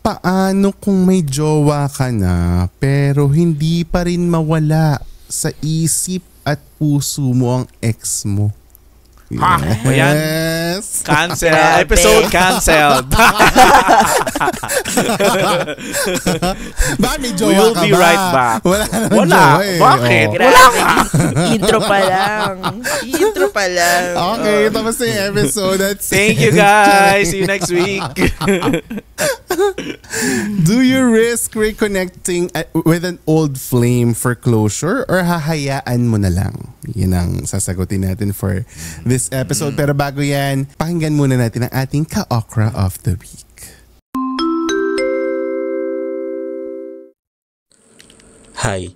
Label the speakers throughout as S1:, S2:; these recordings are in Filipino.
S1: Paano kung may jowa ka na pero hindi pa rin mawala sa isip at puso mo ang ex mo?
S2: Ha?
S1: Yes.
S2: Cancel. Episode canceled.
S1: Bakit may jowa
S2: We'll
S1: ka
S2: be
S1: ba?
S2: right back.
S1: Wala naman
S2: Wala.
S1: jowa eh.
S2: Bakit?
S1: Oh.
S2: Wala ka.
S3: Intro pa lang. Intro pa lang.
S1: Okay, tapos na yung episode. That's
S2: Thank you guys. See you next week.
S1: Do you risk reconnecting with an old flame for closure or hahayaan mo na lang? Yun ang sasagutin natin for this episode. Pero bago yan, pakinggan muna natin ang ating ka-okra of the week.
S4: Hi,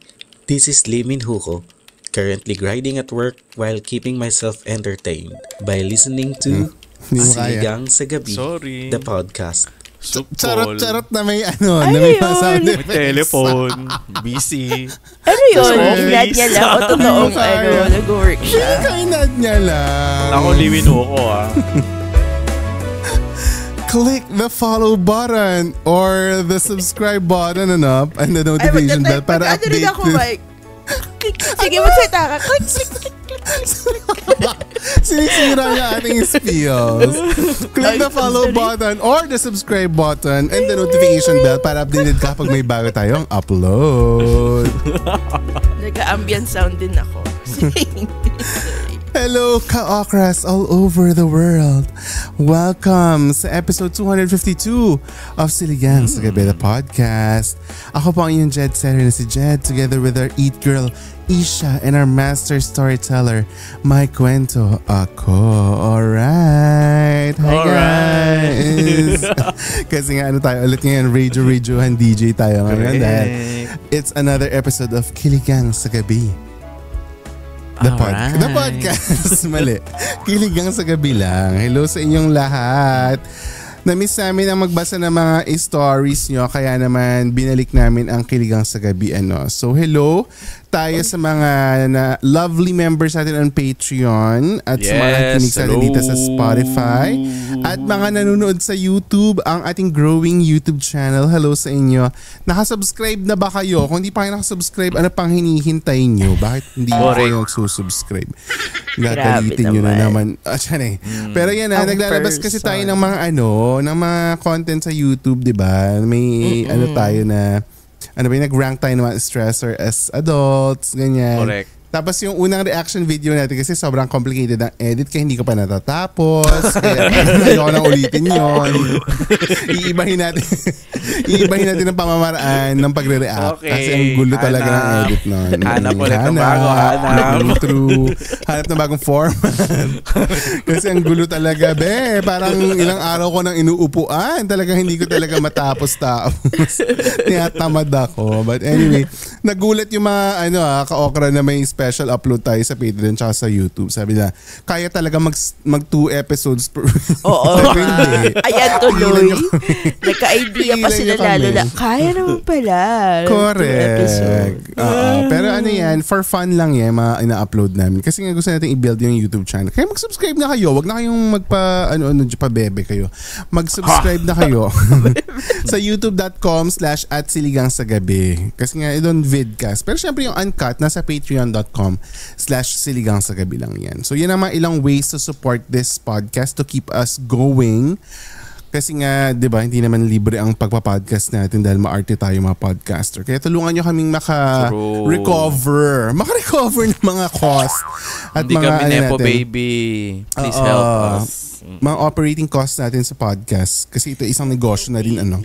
S4: this is Lee Min Huko, currently grinding at work while keeping myself entertained by listening to Siligang sa Gabi,
S2: Sorry.
S4: the podcast.
S1: Charot-charot na may ano, na may sound
S2: May
S1: effects.
S2: telephone. Busy.
S3: Ano yun?
S2: Office.
S3: Inad niya lang o totoong nag-work siya?
S1: Kainad niya lang.
S2: Ako, liwin ko
S1: Click the follow button or the subscribe button and the notification bell para update.
S3: Ako, Mike. Sige, magsita ka. Click.
S1: Sinisira niya ating spills. Click the follow button or the subscribe button and the notification bell para updated ka pag may bago tayong upload.
S3: Nag-ambient sound din ako.
S1: Hello, ka-okras all over the world. Welcome sa episode 252 of Siligang sa Gabi, the podcast. Ako po ang inyong Jed Setter na si Jed, together with our Eat Girl, Isha, and our master storyteller, Mike Cuento Ako. Alright. Hi guys. Kasi nga tayo ulit ngayon, radiohan DJ tayo ngayon dahil it's another episode of Kiligang sa Gabi. The podcast. Mali. Kiligang sa Gabi lang. Hello sa inyong lahat. Na-miss namin ang magbasa ng mga stories nyo, kaya naman binalik namin ang Kiligang sa Gabi. So hello tayo sa mga lovely members natin on Patreon at sa mga nakikinig sa atin dito sa Spotify at mga nanonood sa YouTube, ang ating growing YouTube channel. Hello sa inyo. Nakasubscribe na ba kayo? Kung hindi pa kayo nakasubscribe, ano pang hinihintay nyo? Bakit hindi kayo nagsusubscribe? Gagalitin nyo na naman. Pero yan naglalabas kasi tayo ng mga ng mga content sa YouTube, di ba? May tayo na nag-rank tayo ng mga stressor as adults, ganyan.
S2: Correct.
S1: Tapos yung unang reaction video natin kasi sobrang complicated ang edit kaya hindi ko pa natatapos. Kaya ayoko nang ulitin yun. Iibahin natin ang pamamaraan ng pagre-react.
S2: Okay.
S1: Kasi ang gulo talaga ng edit nun.
S2: Hanap ulit ng bago.
S1: Hanap ng bagong format. Kasi ang gulo talaga, be. Parang ilang araw ko nang inuupuan. Talagang hindi ko talaga matapos. Tinatamad ako. But anyway, nagulat yung mga ka-okra na may special upload tayo sa Patreon tsaka sa YouTube. Sabi na, kaya talaga mag 2 episodes per
S3: Oo. Ayan tuloy. Nagka-idea pa sila lalo na, kaya naman pala.
S1: Correct. Pero yan, for fun lang yan, mga ina-upload namin. Kasi nga gusto natin i-build yung YouTube channel. Kaya mag-subscribe na kayo. Wag na kayong pa-bebe kayo. Mag-subscribe na kayo sa youtube.com/@siligangsagabi. Kasi nga, doon vidcast. Pero syempre yung uncut, nasa patreon.com/siligangsagabi lang yan. So yan ang mga ilang ways to support this podcast to keep us going. Kasi nga, di ba, hindi naman libre ang pagpa-podcast natin dahil maarte tayo mga podcaster. Kaya tulungan nyo kaming maka-recover ng mga cost. At
S2: hindi
S1: mga
S2: kami nepo baby. Please help us.
S1: Mga operating costs natin sa podcast. Kasi ito isang negosyo na din.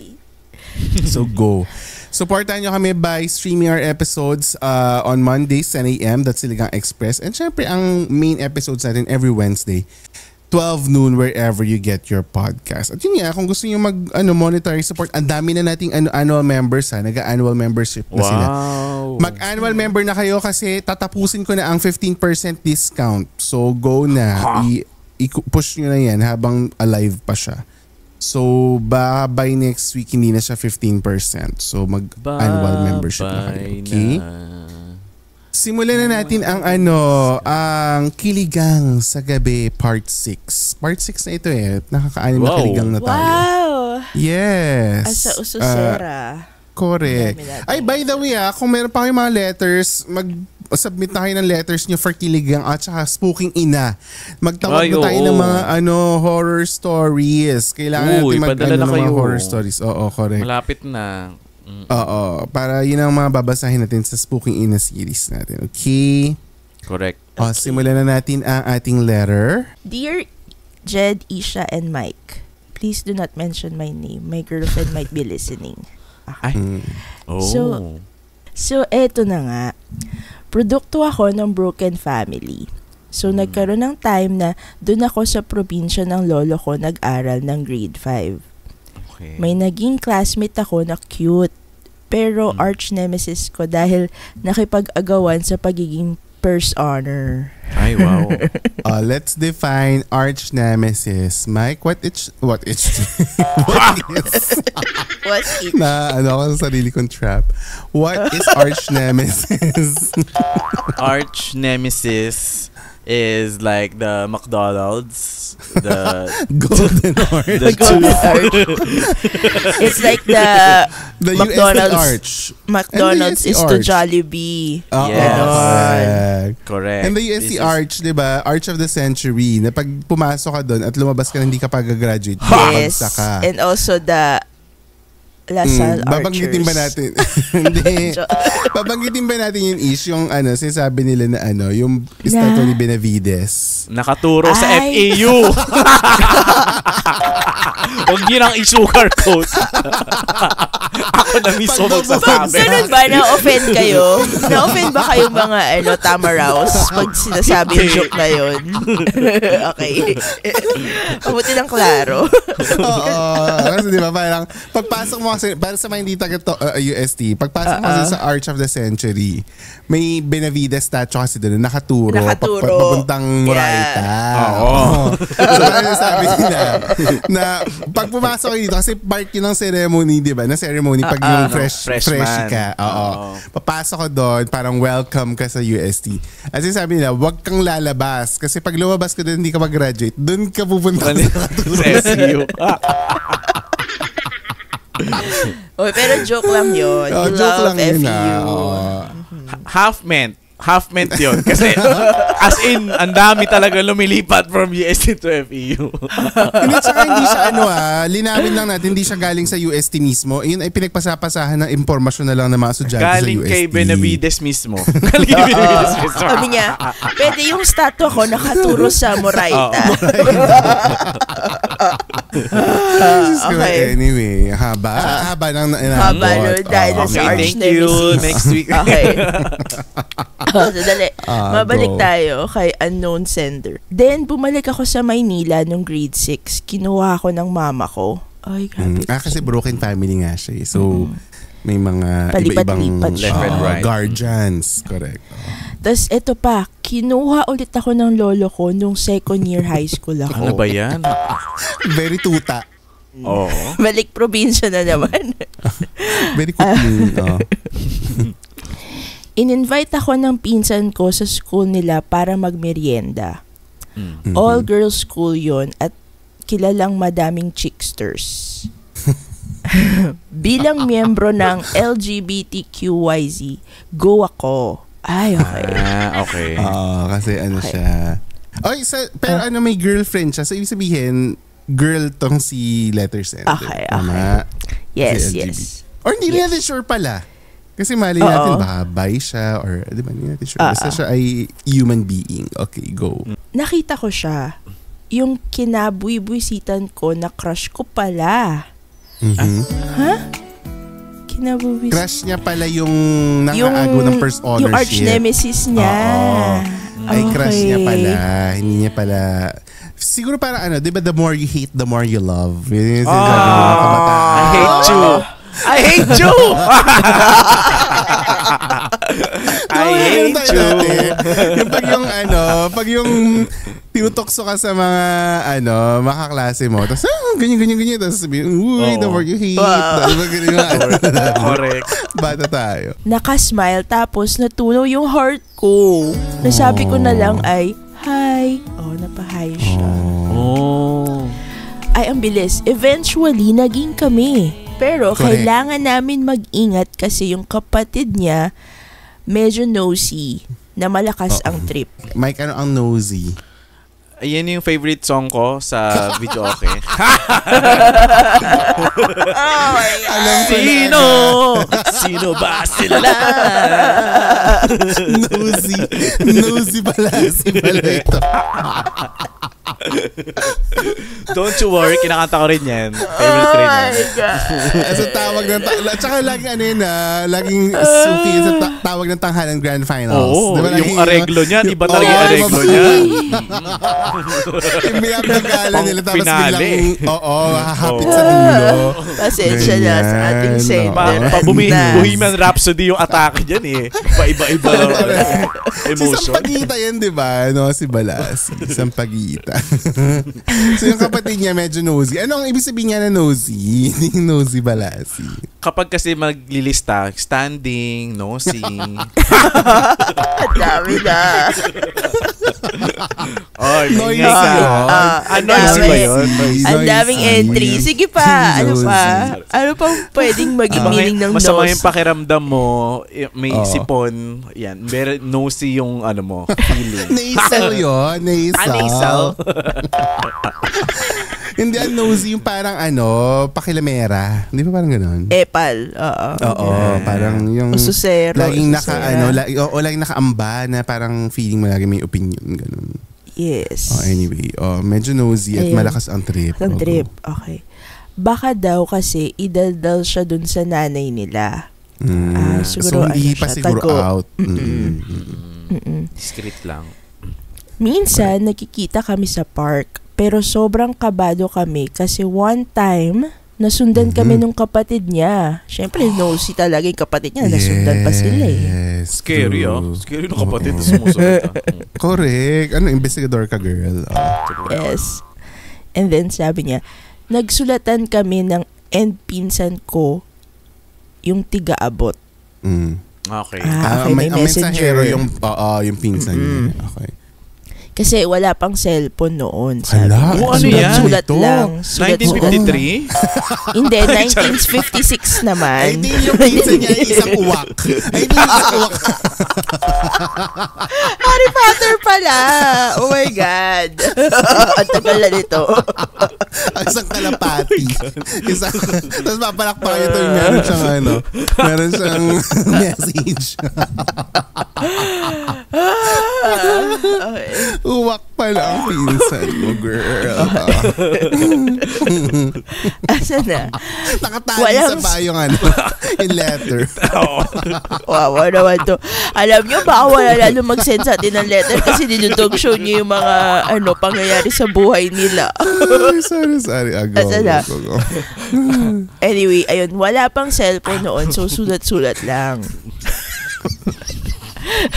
S1: So go. Supportan nyo kami by streaming our episodes on Mondays 10 a.m. That's Siligang Express. And syempre, ang main episodes natin every Wednesday 12 noon wherever you get your podcast. At yun nga, kung gusto nyo monetary support, ang dami na nating annual members Nag-annual membership na sila. Mag-annual member na kayo kasi tatapusin ko na ang 15% discount. So go na. I-push nyo na yan habang alive pa siya. So by next week hindi na siya 15%. So mag-annual membership na kayo. Okay? Simulan na natin ang ang Kiligang sa Gabi Part 6. Part 6 na ito Nakaka-anim na kiligang na tayo.
S3: Wow!
S1: Yes.
S3: Asa Ususera.
S1: Correct.
S3: Dami natin.
S1: Ay, by the way, kung meron pa kayong mga letters, mag-submit na kayo ng letters nyo for Kiligang at saka Spooking Ina. Magtawag
S2: Ay,
S1: na tayo
S2: oo.
S1: ng mga horror stories. Kailangan natin
S2: padala na
S1: ng mga
S2: kayo.
S1: horror stories. Oo, correct.
S2: Malapit na.
S1: Oo, para yun ang mga babasahin natin sa Spooking Ina series natin. Okay?
S2: Correct.
S1: O, simulan na natin ang ating letter.
S3: Dear Jed, Isha, and Mike, please do not mention my name. My girlfriend might be listening.
S2: Ay. Oh.
S3: So, eto na nga. Produkto ako ng broken family. So, nagkaroon ng time na doon ako sa probinsya ng lolo ko nag-aral ng grade 5.
S2: Okay.
S3: May naging classmate ako na cute. Pero arch nemesis ko dahil nakipag-agawan sa pagiging first honor.
S2: Ay, wow.
S1: Let's define arch nemesis. Mike, what is
S3: What's it?
S1: na ako sa sarili kong trap. What is arch nemesis?
S2: Arch nemesis is like the McDonald's, the
S1: Golden Arch.
S2: the
S3: Golden Arch. It's like the
S1: UST
S3: McDonald's.
S1: Arch.
S3: McDonald's
S1: And the
S3: is
S1: UST
S3: to
S1: Arch.
S3: Jollibee.
S2: Yes.
S1: Correct.
S2: correct.
S1: And the UST
S2: This is-
S1: Arch, di ba? Arch of the Century. Na pag pumasok ka doon at lumabas ka, hindi ka pag-graduate.
S3: Yes.
S1: babagsak ka.
S3: And also the Lasal
S1: Babanggitin ba
S3: Archers.
S1: natin? Hindi. Babanggitin ba natin yung yung sinasabi nila na yung statue ni Benavides?
S2: Nakaturo sa
S3: Ay.
S2: FAU. Huwag yun ang i-sugar coat. Ako na mismo magsasabi.
S3: Ganun ba? Na-offend kayo? Na-offend ba kayong mga Tamaraws pag sinasabi yung joke na yun? Okay. Mabuti ng klaro.
S1: Oo. Kasi di ba parang pagpasok mo kasi, para sa mga hindi taga UST, pagpasok mo kasi sa Arch of the Century, may Benavides statue kasi doon, nakaturo.
S3: Nakaturo.
S1: Papuntang Moraita.
S2: Oo.
S1: So parang sabi nila na pag pumasok kayo dito, kasi part yun ng ceremony, di ba? Na ceremony pag yung
S2: Freshman.
S1: fresh ka. Oo. Papasok ka doon, parang welcome ka sa UST. At sabi nila, wag kang lalabas. Kasi pag lumabas ka doon, hindi ka mag-graduate, doon ka pupunta sa nakaturo.
S2: Sa FAU.
S3: Oy, pero joke lang yun.
S1: Oh,
S3: You
S1: joke
S3: love
S1: lang yun
S3: FEU.
S2: Half meant yun. Kasi as in, ang dami talaga lumilipat from UST to FEU.
S1: Hindi, tsaka hindi siya linawin lang natin, hindi siya galing sa UST mismo. Yun ay pinagpasapasahan ng impormasyon na lang ng mga estudyante
S2: Galing
S1: sa UST.
S2: kay Benavides mismo. Galing kay Benavides mismo.
S3: Sabi niya, pwede yung statue ko nakaturo sa Moraita. Okay.
S1: Anyway, haba ng
S3: Haba nun, dahil
S1: Oo.
S3: sa
S2: Okay,
S3: arch
S2: thank you.
S3: nemesis.
S2: Next week.
S3: Okay. So, dali. Mabalik
S1: go.
S3: tayo kay unknown sender. Then, bumalik ako sa Maynila nung grade 6. Kinuha ako ng mama ko. Ay, grabe.
S1: Kasi broken family nga siya. So, may mga
S3: Palipat-lipat
S1: iba-ibang
S3: siya.
S2: Left and right.
S1: guardians. Correct.
S3: Tapos, eto pa. Kinuha ulit ako ng lolo ko nung second year high school ako.
S2: Ano ba yan?
S1: Very tuta.
S2: Oo.
S3: Balik probinsya na naman.
S1: Very kuting.
S3: In-invite ako ng pinsan ko sa school nila para magmerienda.
S1: Mhm.
S3: All-girls school yon at kilalang madaming chicksters. Bilang miyembro ng LGBTQYZ, go ako. Ay, okay.
S2: Okay.
S1: Kasi
S3: Okay.
S1: siya. Pero may girlfriend siya. So, ibig sabihin, girl tong si letter sender.
S3: Okay.
S1: Tama?
S3: Yes,
S1: Si LGBT.
S3: yes.
S1: Or hindi
S3: Yes.
S1: natin sure pala. Kasi mali
S3: Oo.
S1: natin baka bi siya or di ba hindi natin sure. Basta siya ay human being. Okay, go.
S3: Nakita ko siya. Yung kinabuy-buisitan ko na crush ko pala.
S1: Mhm.
S3: Kinabuy
S1: Crush niya pala yung nangaago ng first ownership.
S3: Yung arch nemesis niya.
S1: Ay, crush niya
S3: Okay.
S1: pala. Hindi niya pala. Siguro parang di ba the more you hate, the more you love. Yun yung sinasabi ng mga kabataan.
S2: I hate you. I hate you. I hate you.
S1: Yung pag yung tinutokso ka sa mga makaklase mo. Tapos ganyan. Tapos sabihin, uy, the more you hate. Tapos ganyan.
S2: Correct.
S1: Bata tayo.
S3: Nakasmile tapos natunaw yung heart ko. Nasabi ko na lang ay, hi. Oh, napahay siya.
S2: Oh.
S3: Ay, ang bilis. Eventually, naging kami. Pero
S1: Correct.
S3: kailangan namin mag-ingat kasi yung kapatid niya medyo nosy na malakas ang trip.
S1: Mike, ano ang nosy?
S2: Ayan yung favorite song ko sa video okay.
S1: Alam ko
S2: Sino? Sino ba sila?
S1: Nosy. Nosy pala. Si pala ito.
S2: Don't you worry, kinakanta ko rin yan. Favorite rin yan.
S1: Sa tawag ng tsaka laging ano yun laging suki sa tawag ng tanghalan grand finals.
S2: Oo,
S1: Diba,
S2: yung
S1: laging,
S2: areglo niyan, iba talaga yung
S1: Oo,
S2: areglo
S1: mababa.
S2: niyan.
S1: Yung binabagala nila tapos
S2: Finale.
S1: biglang hahapit sa dulo.
S3: Pasensya na sa ating
S1: Ganyan,
S3: center.
S2: Bohemian Rhapsody yung atake dyan eh. Iba-iba
S1: Si
S2: emotion.
S1: Sampaguita yan, di ba? No, si Balas. Si Sampaguita. So yung kapatid niya medyo nosy. Ano ang ibig sabihin niya na nosy? Hindi nosy Balasi.
S2: Kapag kasi maglilista, standing, nosing.
S3: Ang dami na.
S2: Oy,
S1: Noisy
S2: ganyan.
S1: yun.
S3: Ang
S2: Noisy ba
S3: dami.
S2: yun?
S3: Ang daming entry. Sige pa. Ano pa? Ano pang pwedeng maging meaning ng
S2: Masama
S3: nose?
S2: yung pakiramdam mo, may
S1: Oo.
S2: sipon, yan. Very nosy yung ano mo, feeling.
S1: Nasal yun. Nasal.
S2: Nasal.
S1: Hindi ang nosy yung parang pakilamera. Hindi ba parang ganun?
S3: Epal. Oo.
S1: Oo, parang yung
S3: Ususero.
S1: laging
S3: ususera.
S1: laging nakaamba na parang feeling mo lagi may opinion, ganun.
S3: Yes.
S1: Anyway, medyo nosy at
S3: Ayun.
S1: malakas ang trip.
S3: Ang trip. Okay. Baka daw kasi idaldal siya dun sa nanay nila. Siguro
S1: so hindi pa
S3: siya,
S1: siguro
S3: tago.
S1: out.
S2: Discreet lang.
S3: Minsan, nakikita kami sa park. Pero sobrang kabado kami kasi one time, nasundan kami nung kapatid niya. Siyempre, nosy talaga yung kapatid niya. Nasundan pa sila eh.
S1: Yes,
S2: Scary
S1: true.
S2: Scary ng kapatid na sumusunod.
S1: Correct. Investigador ka, girl.
S3: Yes. And then sabi niya, nagsulatan kami ng end pinsan ko yung tiga-abot.
S2: Okay.
S3: Okay, may messenger.
S1: yung pinsan niya. Okay.
S3: Kasi wala pang cellphone noon. Sabi
S1: Hala,
S3: niya.
S2: ano yan?
S3: Sulat
S1: Ito?
S3: lang. Sulat-sulat.
S2: 1953?
S3: Hindi, 1956 naman.
S1: Ay, hindi yung pinsan niya isang uwak. Ay, hindi yung isang uwak.
S3: Harry Potter pala! Oh my God! Ang tagal na nito.
S1: Isang kalapati. Tapos papalakpakan ito yung meron siyang message.
S3: Okay.
S1: Uwak pala ang pinsan mo, girl.
S3: Asa na?
S1: Nakatali
S3: Walang-
S1: sa pa yung yung letter.
S3: Wawa naman to. Alam nyo, baka wala lalo mag-send sa atin ng letter kasi dinudog show nyo yung mga pangyayari sa buhay nila.
S1: Sorry.
S3: Asa na?
S1: Go.
S3: Anyway, ayun, wala pang cellphone noon, so sulat-sulat lang.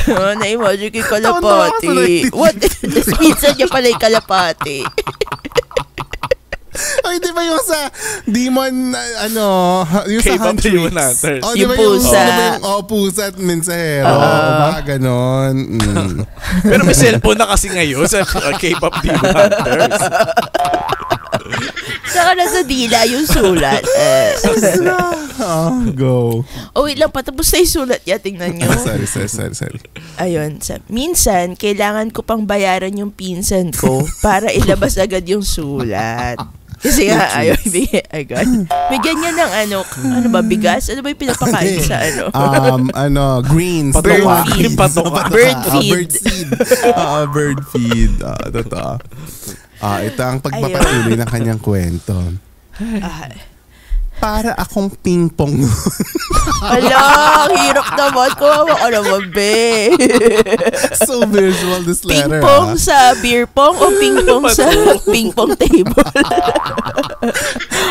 S3: Na-imagine ko yung kalapati. What? Minsan niya pala yung kalapati.
S1: Ay, di ba yung sa Demon, yung sa
S2: K-pop
S1: Huntrix?
S2: Demon Hunters.
S1: Oh, di
S3: Yung
S1: ba
S3: pusa.
S1: pusa at mensahero. Baka ganon.
S2: Pero may cellphone na kasi ngayon sa K-pop Demon Hunters.
S3: Saka nasa dila yung sulat.
S1: Go.
S3: Oh, wait lang, patapos na yung sulat niya. Tingnan nyo.
S1: Sorry.
S3: Ayun, minsan, kailangan ko pang bayaran yung pinsan ko para ilabas agad yung sulat. Kasi nga, ayaw ibigay agad. Bigyan niya ng ano ba, bigas? Ano ba yung pinapakain sa
S1: Greens.
S2: Patuka.
S3: Bird feed.
S2: Patuka.
S3: Bird feed.
S1: Bird seed. Bird feed. Totoo. Ito ang pagpapatuloy ng kanyang kwento. Para akong ping-pong.
S3: Ala, hirap naman. Kumawa ka naman, be.
S1: So visual this letter.
S3: Ping-pong sa beer pong o ping-pong sa ping-pong table?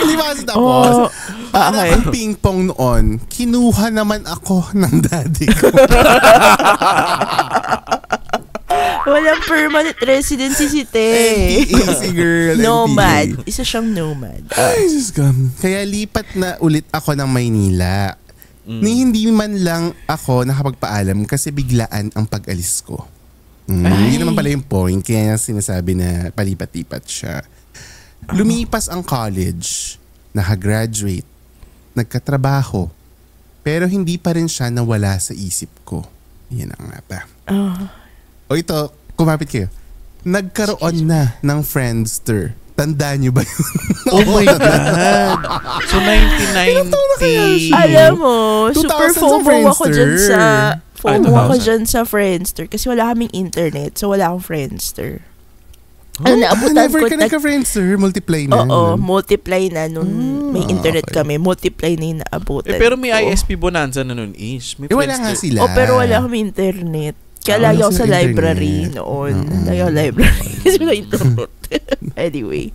S1: Hindi ba kasi tapos? Para
S3: okay.
S1: akong ping-pong noon, kinuha naman ako ng daddy ko.
S3: Walang permanent residency si Te.
S1: Easy girl.
S3: Nomad. Isa siyang nomad.
S1: Ay, Diyos ko. Kaya lipat na ulit ako ng Maynila. Ni hindi man lang ako nakapagpaalam kasi biglaan ang pag-alis ko. Hindi naman pala yung point. Kaya sinasabi na palipat-lipat siya. Lumipas ang college, nakagraduate, nagkatrabaho, pero hindi pa rin siya nawala sa isip ko. Yan ang nga ba. O ito, kumapit kayo. Nagkaroon na ng Friendster. Tandaan niyo ba yun?
S2: Oh my God. So, 1990.
S3: Alam mo,
S1: 2000
S3: super
S1: sa
S3: FOMO ako dyan sa...
S2: Ay,
S3: FOMO ako
S2: 2000.
S3: dyan sa Friendster kasi wala kaming internet, so wala akong Friendster. Ano, naabutan
S1: Never
S3: ko...
S1: ka nagka-Friendster? Multiply na.
S3: Oo, multiply na nung may internet
S1: okay.
S3: kami. Multiply na yung naabutan
S2: Pero may
S3: ko.
S2: ISP Bonanza na nun ish. May
S1: Wala nga
S2: Friendster.
S1: sila.
S3: Oh, pero wala kami internet. Kaya
S1: Wala
S3: lagi ako sa
S1: silang
S3: library
S1: internet.
S3: noon. Lagi ako library. Kasi wala internet. Anyway.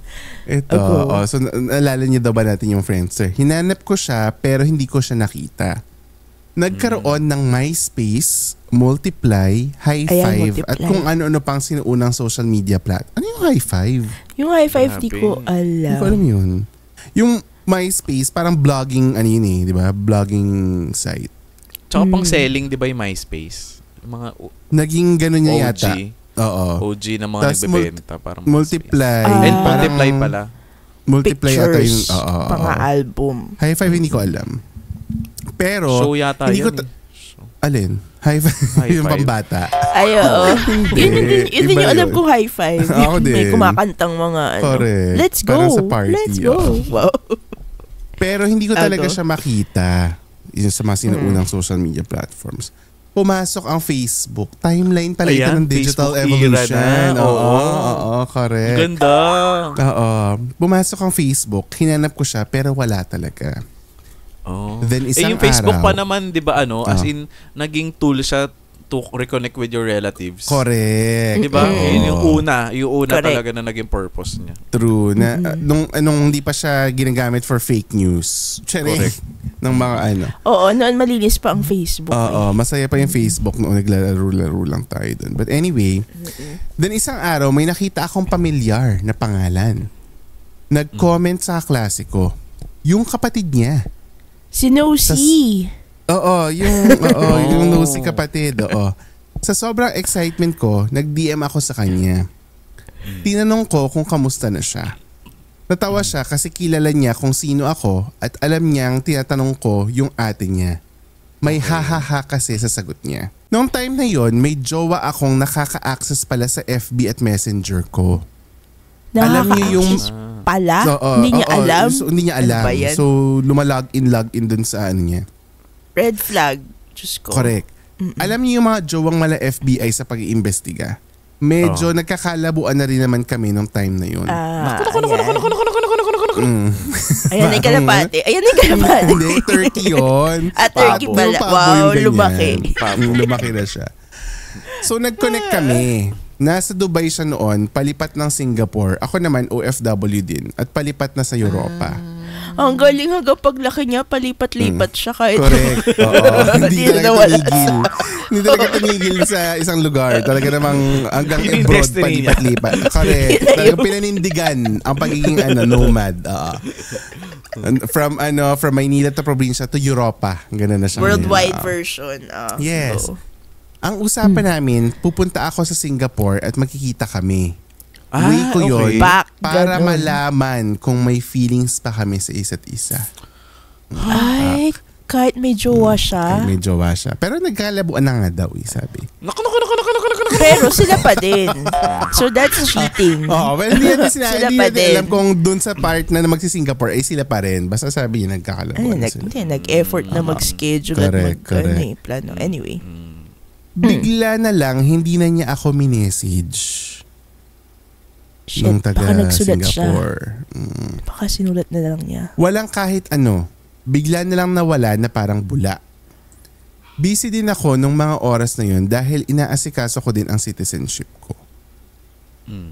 S1: Ito, so naalala niyo daw ba natin yung Friendster? Hinanap ko siya pero hindi ko siya nakita. Nagkaroon ng MySpace, Multiply, High
S3: Ayan,
S1: Five,
S3: Multiply.
S1: at kung ano-ano pang sinuunang social media Ano yung High Five?
S3: Yung high five di ko
S1: Hindi ko
S3: alam.
S1: alam yun. Yung MySpace, parang blogging, di ba? Blogging site.
S2: Tsaka pang selling, di ba yung MySpace? Yung mga
S1: Naging ganun niya
S2: OG.
S1: yata. Oo.
S2: OG na mga
S1: Tas
S2: nagbebenta. Parang
S1: Multiply.
S2: And
S3: Ah.
S2: Multiply pala.
S1: Multiply ata yung...
S3: Pictures,
S1: Oo.
S3: mga album.
S1: High Five hindi ko alam. Pero...
S2: Show yata
S1: hindi
S2: yun.
S1: ko alin? High Five?
S2: High
S1: Yung
S2: five.
S1: pambata.
S3: Ay, oo. Yun
S1: Iba
S3: yung alam
S1: yun.
S3: ko high five.
S1: Ako din.
S3: May kumakantang mga ano.
S1: Correct.
S3: Let's go.
S1: Parang sa party,
S3: Let's go. Wow.
S1: Pero hindi ko talaga
S3: Ako?
S1: siya makita. Yung sa mga sinuunang social media platforms. Pumasok ang Facebook. Timeline pala ito
S2: Ayan,
S1: ng digital
S2: Facebook era
S1: evolution.
S2: na.
S1: Oo, correct.
S2: Ganda.
S1: Oo. Pumasok ang Facebook. Hinanap ko siya pero wala talaga.
S2: Oh.
S1: Then isang
S2: yung Facebook
S1: araw,
S2: pa naman, di ba as in, naging tool siya to reconnect with your relatives.
S1: correct.
S2: Di ba?
S1: Oo.
S2: Yun yung una
S3: Correct.
S2: talaga na naging purpose niya.
S1: True. Na, nung hindi pa siya ginagamit for fake news.
S2: Correct.
S1: Ng mga ano.
S3: Oo, noon malinis pa ang Facebook.
S1: Oo, masaya pa yung Facebook noong naglalaro-laro lang tayo dun. But anyway, then isang araw may nakita akong pamilyar na pangalan. Nag-comment sa klase ko. Yung kapatid niya.
S3: Si Nosy.
S1: Yung nosy kapatid, oo. Sa sobrang excitement ko, nag-DM ako sa kanya. Tinanong ko kung kamusta na siya. Natawa siya kasi kilala niya kung sino ako at alam niyang tinatanong ko yung ate niya. May ha-ha-ha kasi sa sagot niya. Noong time na yon, may jowa akong nakaka-access pala sa FB at Messenger ko. Alam niyo yung...
S3: pala?
S1: Oo,
S3: Hindi niya
S1: oo,
S3: alam?
S1: So, hindi niya alam.
S3: Ano ba yan?
S1: So, log in dun sa ano niya.
S3: Red flag. Diyos ko.
S1: Correct. Alam niyo yung mga jowang mala FBI sa pag-iimbestiga? Medyo nagkakalabuan na rin naman kami nung time na yun.
S3: Ayan na yung kalapate. Ayan na yung kalapate.
S1: Hindi, turkey yun.
S3: Turkey
S1: Pabo.
S3: pala.
S1: Yung pabo
S3: Wow,
S1: yung ganyan.
S3: lumaki.
S1: Lumaki na siya. So, nag-connect kami. Nasa Dubai siya noon, palipat ng Singapore. Ako naman, OFW din. At palipat na sa Europa.
S3: Ang galing hanggang paglaki niya, palipat-lipat siya kahit...
S1: Correct. Oo. Hindi
S3: Hindi
S1: talaga
S3: nawala
S1: tumigil. Hindi talaga tumigil sa isang lugar. Talaga namang hanggang
S2: Yun yung
S1: abroad,
S2: destiny niya.
S1: palipat-lipat. Correct. Talagang pinanindigan ang pagiging nomad. Oo. From Maynila to probinsya to Europa. Ganun na siya.
S3: Worldwide
S1: ngayon.
S3: version.
S1: Yes.
S3: So.
S1: Ang usapan namin, pupunta ako sa Singapore at magkikita kami.
S2: Ah,
S1: Uwi ko yun
S2: okay.
S3: Back,
S1: para
S3: ganun.
S1: malaman kung may feelings pa kami sa isa't isa.
S3: Ay, kahit may jowa siya.
S1: May jowa siya. Pero nagkalabuan na nga daw, sabi.
S2: Naku.
S3: Pero sila pa din. So that's cheating.
S1: Oo, well, hindi natin
S3: Sila
S1: hindi
S3: pa
S1: natin
S3: din.
S1: alam kung dun sa part na magsi-Singapore ay sila pa rin. Basta sabi niya nagkakalabuan sila.
S3: Nag-effort na mag-schedule at
S1: Correct.
S3: plano. Anyway.
S1: Bigla na lang, hindi na niya ako minessage.
S3: Shit,
S1: Nung
S3: baka nagsulat siya.
S1: Singapore.
S3: Baka sinulat na lang niya.
S1: Walang kahit ano. Bigla na lang nawala na parang bula. Busy din ako nung mga oras na yun dahil inaasikaso ko din ang citizenship ko.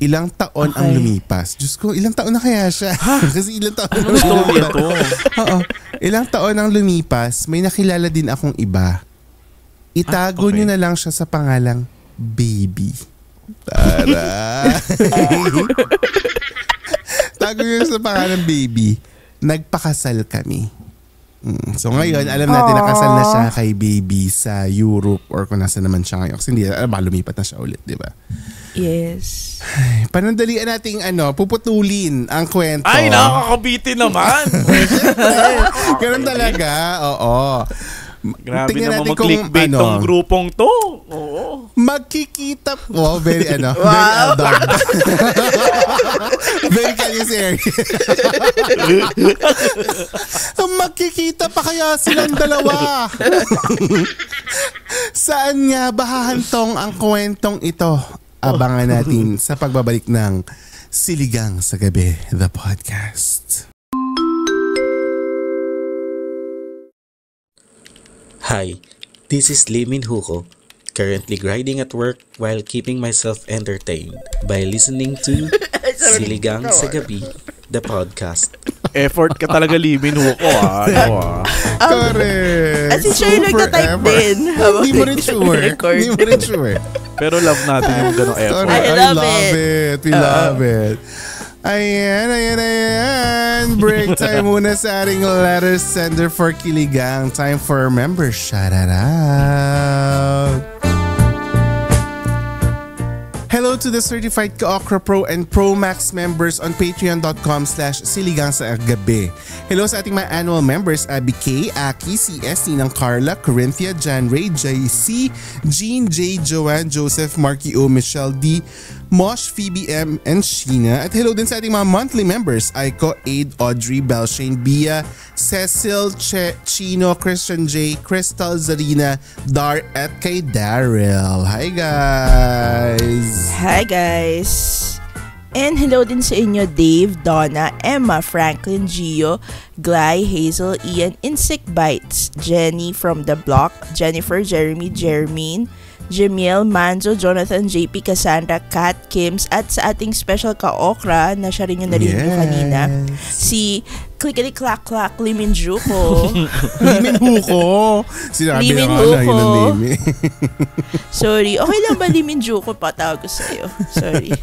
S1: Ilang taon ang
S3: Okay.
S1: lumipas. Diyos ko, ilang taon na kaya siya? Kasi ilang taon na
S2: Anong story
S1: lumipas.
S2: ito?
S1: Oo. Ilang taon ang lumipas, may nakilala din akong iba. Itago
S2: okay.
S1: niyo na lang siya sa pangalang Baby. Tara. Tago niyo sa pangalang Baby. Nagpakasal kami. So ngayon, alam natin nakasal na siya kay baby sa Europe or kung nasa naman siya ngayon. Kasi hindi, lumipat na siya ulit, di ba?
S3: Yes.
S1: Ay, panandalian nating puputulin ang kwento.
S2: Ay, nakakabitin naman.
S1: Ganun talaga, oo.
S2: Grabe
S1: Tingnan
S2: naman
S1: natin kung
S2: mag-clickbait tong grupong to. Oo.
S1: Magkikita. Wow, very very adult. Very kaliseri. Magkikita pa kaya silang dalawa. Saan nga bahahantong ang kwentong ito? Abangan natin sa pagbabalik ng Siligang sa Gabi, the podcast.
S4: Hi, this is Limin Huko, currently grinding at work while keeping myself entertained by listening to Siligang sa Gabi, the podcast.
S2: Effort ka talaga, Limin Huko,
S1: Correct.
S3: As in, siya yung
S1: Super
S3: nagtatype
S1: effort.
S3: din.
S1: Hindi mo rin sure. Hindi mo rin sure.
S2: Pero love natin yung ganong effort.
S1: Correct.
S3: I love it.
S1: We love it. Ayan. Break time muna sa ating letter sender for Kiligang. Time for member shout out. Hello to the certified Ka-Okra Pro and Pro Max members on patreon.com/siligang sa gabi. Hello sa ating mga annual members, Abby K, Aki, CS, Ninang Carla, Corinthia, Jan Ray, JC, Jean, J, Joanne, Joseph, Marky O, Michelle D, Mosh, Phoebe M, and Sheena. At hello din sa ating mga monthly members, Aiko, Aid, Audrey, Belshane, Bia, Cecil, Chino, Christian J, Crystal, Zarina, Dar, at kay Daryl. Hi guys!
S3: Hi guys! And hello din sa inyo Dave, Donna, Emma, Franklin, Gio, Gly, Hazel, Ian, Insect Bites, Jenny from the block, Jennifer, Jeremy, Jermine, Jemiel, Manzo, Jonathan, JP, Cassandra, Kat, Kims, at sa ating special ka-okra na siya rin yung narinig nyo kanina, si Clickety-Clack-Clack, Limin Juko.
S1: Limin Huko. Sinabi
S3: Limin
S1: na
S3: Huko.
S1: yun ang name.
S3: Sorry. Okay lang ba Limin Juko? Patawag ko sa'yo. Sorry.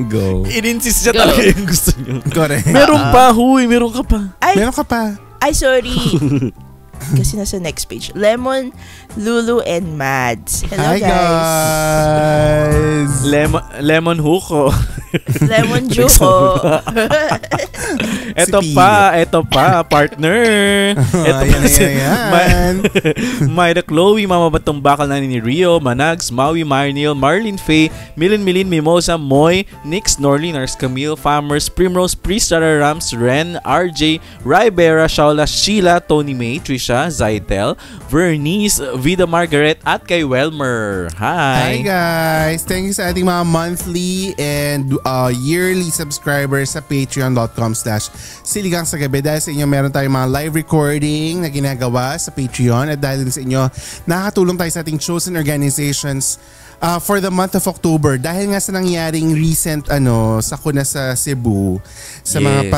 S1: Go.
S2: In-insist siya talaga yung gusto nyo.
S1: Correct.
S2: Meron pa, huy. Meron ka pa.
S1: Meron ka pa.
S3: Ay, sorry. Kasi nasa next page. Lemon, Lulu, and Mads. Hello,
S1: Hi
S3: guys.
S2: Lemon Huko.
S3: Lemon Juko.
S2: Eto
S1: Si
S2: pa, partner. Eto pa si Myra Chloe, Mama Batong Bakal na ni Rio, Manags, Maui, Marnil, Marlene Faye, Milin, Mimosa, Moy, Nix, Norlin, Ars Camille, Farmers, Primrose, Priest, Rams, Ren, RJ, Rybera, Shaula, Sheila, Tony May, Trisha, Zaitel, Vernice, Vida Margaret, at kay Welmer.
S1: Hi
S2: Hi!
S1: guys! Thank you sa ating mga monthly and yearly subscribers sa patreon.com/siligang sa gabi. Dahil sa inyo meron tayong mga live recording na ginagawa sa Patreon at dahil din sa inyo nakakatulong tayo sa ating chosen organizations for the month of October. Dahil nga sa nangyaring recent sakuna sa Cebu sa mga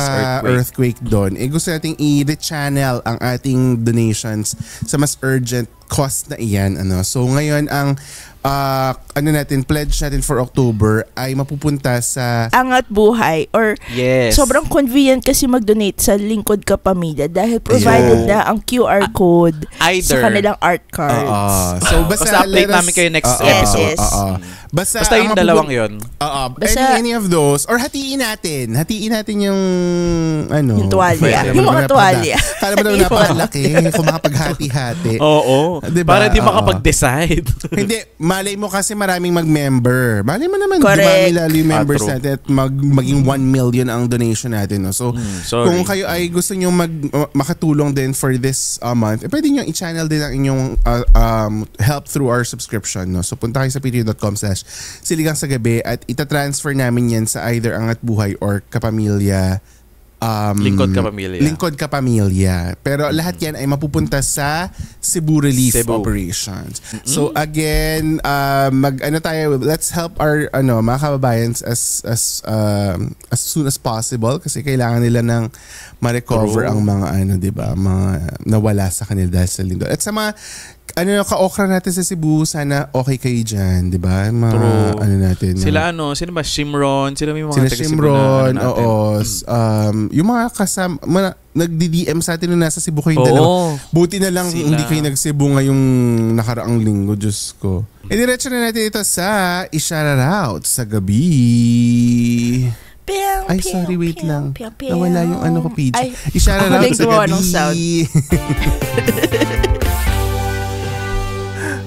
S1: earthquake doon, gusto nating i-rechannel ang ating donations sa mas urgent cost na iyan. So ngayon ang pledge natin for October ay mapupunta sa
S3: Angat Buhay or sobrang convenient kasi mag-donate sa Lingkod Ka Pamilya dahil provided na ang QR code sa kanilang art cards.
S1: So basta
S2: update namin kayo next episode.
S3: Yes.
S2: Basta yung dalawang yun.
S1: Any of those or hatiin natin yung
S3: yung tuwalya. Yung mga tuwalya.
S1: Kala mo naman napakalaki kung makapaghati-hati.
S2: Oo.
S1: Diba?
S2: Para di makapag-decide.
S1: Hindi, malay mo kasi maraming mag-member. Malay mo naman,
S3: correct,
S1: dumami lalo yung members natin at maging 1 million ang donation natin. No? So, kung kayo ay gusto nyo makatulong din for this month, pwede nyo i-channel din ang inyong help through our subscription. No? So, punta kayo sa patreon.com/siligang sa gabi at itatransfer namin yan sa either Angat Buhay or Kapamilya.
S2: Lingkod Ka Pamilya.
S1: Lingkod Ka Pamilya. Pero lahat yan ay mapupunta sa Cebu Relief Operations. So again, let's help our mga kababayan as soon as possible kasi kailangan nila ng ma-recover ang mga mga nawala sa kanila dahil sa lindol. At sa mga ka-okra natin sa Cebu, sana okay kayo dyan, di ba?
S2: True.
S1: Natin.
S2: Sila sino ba? Shimron? Sila may mga
S1: sila
S2: taga-Cebu
S1: Shimron,
S2: na
S1: oo. Yung mga kasama, nagdi-DM sa atin nung nasa Cebu kayong dalawa. Buti na lang
S2: Sila.
S1: hindi kayo nag-Cebu ngayong nakaraang linggo, Diyos ko. Diretso na natin ito sa i-shout out sa gabi. Ay, sorry, wait lang. Nawala yung ko, PG. I-shout out sa gabi.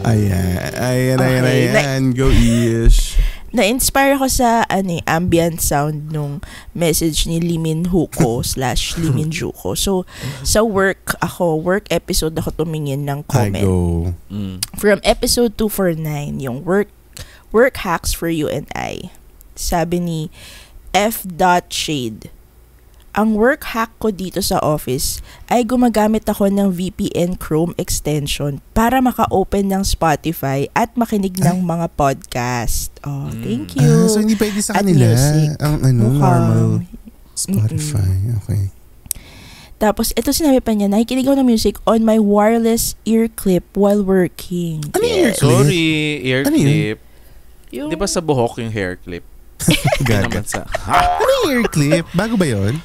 S1: Ayan. Go, Ish.
S3: Na-inspire ako sa ambient sound nung message ni Limin Huko / Limin Juko. So, sa work episode ako tumingin ng comment. From episode 249, yung work hacks for you and I. Sabi ni F.Shade. Ang work hack ko dito sa office ay gumagamit ako ng VPN Chrome extension para maka-open ng Spotify at makinig ng mga podcast. Oh, thank you.
S1: So hindi pwede sa
S3: At
S1: kanila
S3: music.
S1: ang normal Spotify. Okay.
S3: Tapos ito sinabi pa niya, nakikinig ako ng music on my wireless ear clip while working.
S1: Ano yung ear clip?
S2: Sorry, ear clip.
S3: Yung...
S2: Di ba sa buhok yung hair clip?
S1: Gaga. Ano yung ear clip? Bago ba yun?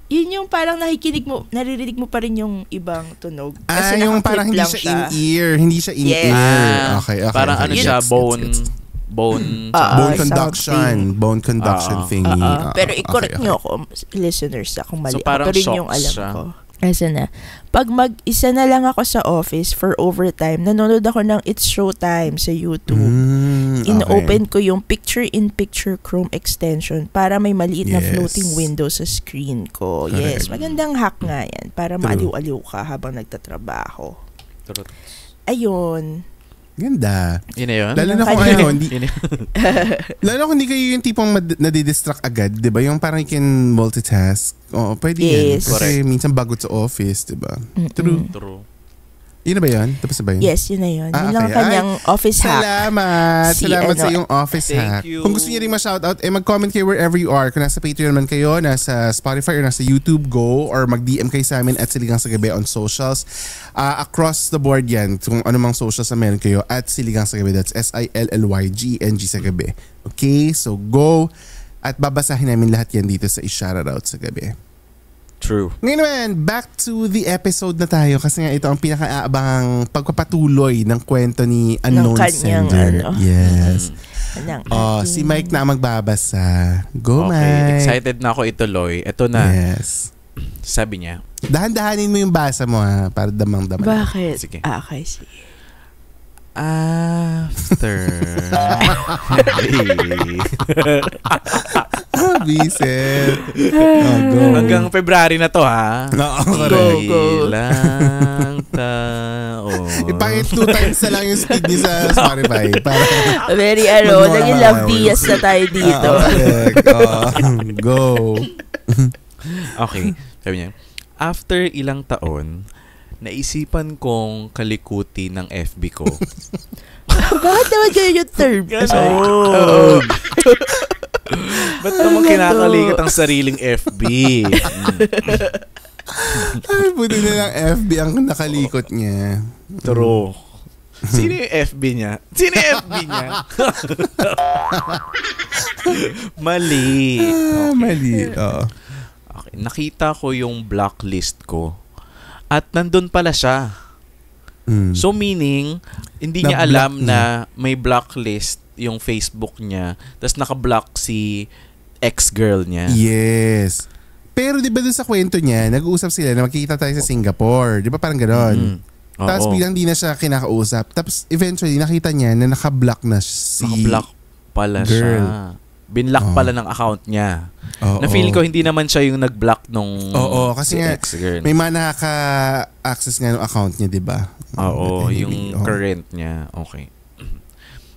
S3: Yun yung parang naririnig mo pa rin yung ibang tunog.
S1: Kasi yung parang hindi siya in-ear. Hindi siya in-ear. Okay.
S2: Parang siya, bone
S1: conduction thingy.
S3: Pero i-correct nyo ako, listeners, kung mali.
S2: So parang
S3: ito rin yung alam ko. Kasi pag mag-isa na lang ako sa office for overtime, nanonood ako ng It's Showtime sa YouTube. In-open ko yung picture-in-picture Chrome extension para may maliit na floating window sa screen ko. Correct. Yes, magandang hack nga yan para maaliw-aliw ka habang nagtatrabaho.
S2: True.
S3: Ayun.
S1: Ganda.
S2: Yun na yun?
S1: Lalo na kung lalo kung hindi kayo yung tipong nadidistract agad, di ba? Yung parang you can multitask. Oo, pwede yan. Kasi minsan bagot sa office, di ba? True. Yun na ba yun? Tapos na ba yun?
S3: Yes, yun na yun. Yun lang ang kanyang office hack.
S1: Salamat sa iyong office hack. Kung gusto niyo rin ma-shoutout, mag-comment kayo wherever you are. Kung nasa Patreon man kayo, nasa Spotify or nasa YouTube, go. Or mag-DM kayo sa amin at Siligang sa Gabi on socials. Across the board yan. Kung anumang socials na meron kayo, at Siligang sa Gabi. That's SILLYGNG sa Gabi. Okay? So go. At babasahin namin lahat yan dito sa i-shoutout sa Gabi.
S2: True.
S1: Ngayon naman, back to the episode na tayo kasi nga ito ang pinakaabangang pagpapatuloy ng kwento ni Unknown Sender. Yes. Si Mike na magbabasa. Go, Mike.
S2: Excited na ako ituloy. Ito na.
S1: Yes.
S2: Sabi niya.
S1: Dahan-dahanin mo yung basa mo para damang-daman.
S3: Bakit?
S2: Sige.
S3: Okay, sige.
S2: After
S1: Vincent. Go.
S2: Hanggang February na to, ha?
S1: Go.
S2: Ilang taon.
S1: Ipangit 2 times na lang yung speed niya sa Spotify.
S3: Very naging love dias na tayo dito.
S1: Go.
S2: Okay. Sabi niya, after ilang taon, naisipan kong kalikuti ng FB ko.
S3: Bakit naman kayo yung term?
S2: Ba't naman kinakalikat ang sariling FB?
S1: Ay, buti na lang FB ang nakalikot niya.
S2: True. Sino yung FB niya? Mali.
S1: Mali.
S2: Okay. Nakita ko yung blacklist ko. At nandun pala siya. So meaning, hindi niya alam na may blacklist yung Facebook niya. Tapos naka-block si ex-girl niya.
S1: Yes. Pero di ba dun sa kwento niya, nag-uusap sila na magkikita tayo sa Singapore. Di ba parang gano'n? Tapos bilang di na siya kinakausap. Tapos eventually nakita niya na naka-block na si
S2: naka-block pala
S1: girl.
S2: Siya. Binlock pala ng account niya. Na-feel ko hindi naman siya yung nag-block nung
S1: kasi
S2: si
S1: nga,
S2: ex-girl.
S1: may nakaka-access nga ng account niya, di ba?
S2: Oo, yung current niya. Okay.